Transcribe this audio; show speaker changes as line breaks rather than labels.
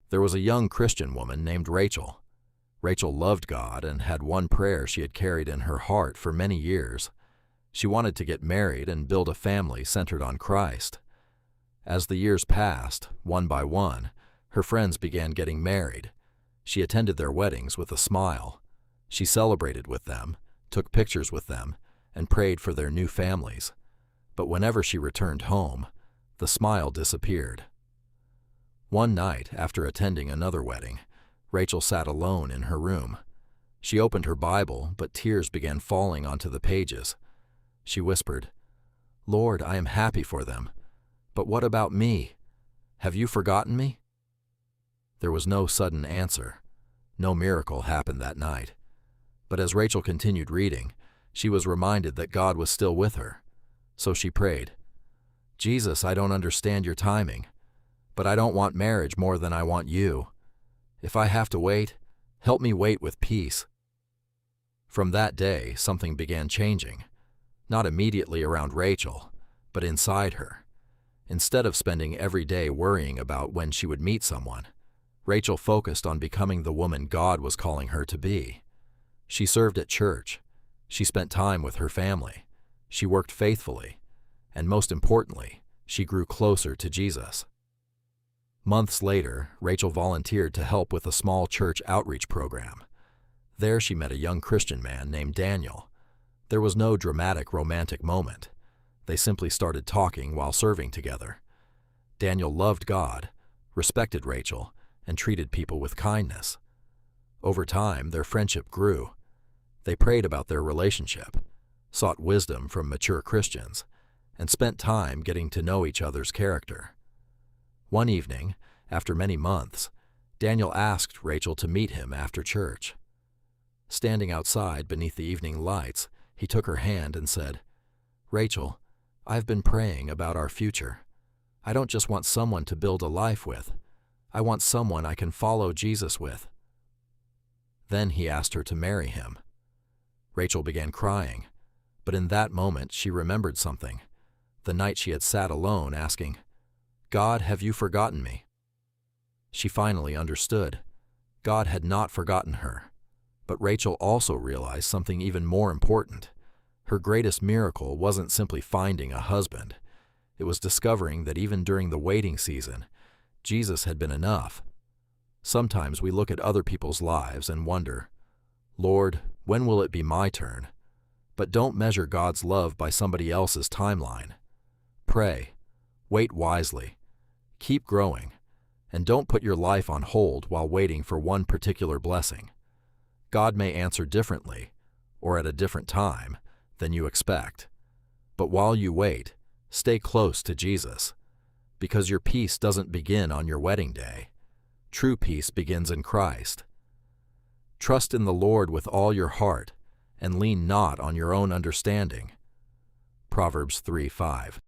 There was a young Christian woman named Rachel. Rachel loved God and had one prayer she had carried in her heart for many years. She wanted to get married and build a family centered on Christ. As the years passed, one by one, her friends began getting married. She attended their weddings with a smile. She celebrated with them, took pictures with them, and prayed for their new families. But whenever she returned home, the smile disappeared. One night, after attending another wedding, Rachel sat alone in her room. She opened her Bible, but tears began falling onto the pages. She whispered, "Lord, I am happy for them. But what about me? Have you forgotten me?" There was no sudden answer. No miracle happened that night. But as Rachel continued reading, she was reminded that God was still with her. So she prayed, "Jesus, I don't understand your timing, but I don't want marriage more than I want you. If I have to wait, help me wait with peace." From that day, something began changing, not immediately around Rachel, but inside her. Instead of spending every day worrying about when she would meet someone, Rachel focused on becoming the woman God was calling her to be. She served at church. She spent time with her family. She worked faithfully. And most importantly, she grew closer to Jesus. Months later, Rachel volunteered to help with a small church outreach program. There she met a young Christian man named Daniel. There was no dramatic romantic moment. They simply started talking while serving together. Daniel loved God, respected Rachel, and treated people with kindness. Over time, their friendship grew. They prayed about their relationship, sought wisdom from mature Christians, and spent time getting to know each other's character. One evening, after many months, Daniel asked Rachel to meet him after church. Standing outside beneath the evening lights, he took her hand and said, "Rachel, I've been praying about our future. I don't just want someone to build a life with. I want someone I can follow Jesus with." Then he asked her to marry him. Rachel began crying, but in that moment she remembered something. The night she had sat alone asking, "God, have you forgotten me?" She finally understood. God had not forgotten her. But Rachel also realized something even more important. Her greatest miracle wasn't simply finding a husband. It was discovering that even during the waiting season, Jesus had been enough. Sometimes we look at other people's lives and wonder, "Lord, when will it be my turn?" But don't measure God's love by somebody else's timeline. Pray, wait wisely, keep growing, and don't put your life on hold while waiting for one particular blessing. God may answer differently, or at a different time, than you expect. But while you wait, stay close to Jesus, because your peace doesn't begin on your wedding day. True peace begins in Christ. Trust in the Lord with all your heart, and lean not on your own understanding. Proverbs 3:5.